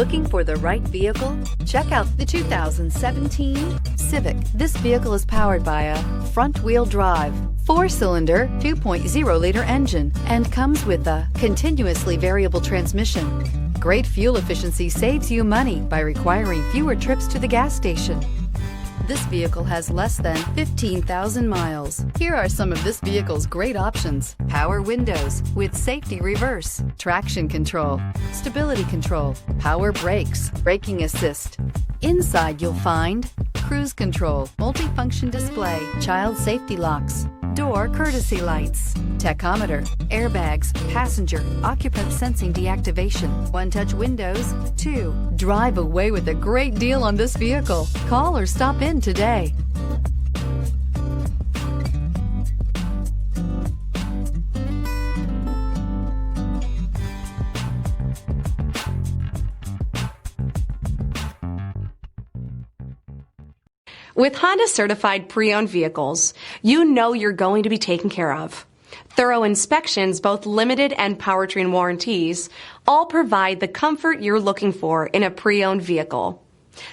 Looking for the right vehicle? Check out the 2017 Civic. This vehicle is powered by a front-wheel drive, 4-cylinder, 2.0-liter engine, and comes with a continuously variable transmission. Great fuel efficiency saves you money by requiring fewer trips to the gas station. This vehicle has less than 15,000 miles. Here are some of this vehicle's great options: power windows with safety reverse, traction control, stability control, power brakes, braking assist. Inside you'll find cruise control, multifunction display, child safety locks, door courtesy lights, tachometer, airbags, passenger, occupant sensing deactivation, one-touch windows. 2. Drive away with a great deal on this vehicle. Call or stop in today. With Honda certified pre-owned vehicles, you know you're going to be taken care of. Thorough inspections, both limited and powertrain warranties, all provide the comfort you're looking for in a pre-owned vehicle.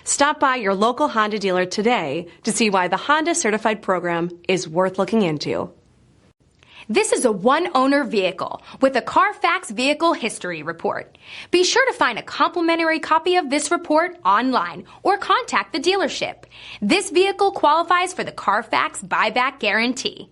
Stop by your local Honda dealer today to see why the Honda certified program is worth looking into. This is a one-owner vehicle with a Carfax Vehicle History Report. Be sure to find a complimentary copy of this report online or contact the dealership. This vehicle qualifies for the Carfax Buyback Guarantee.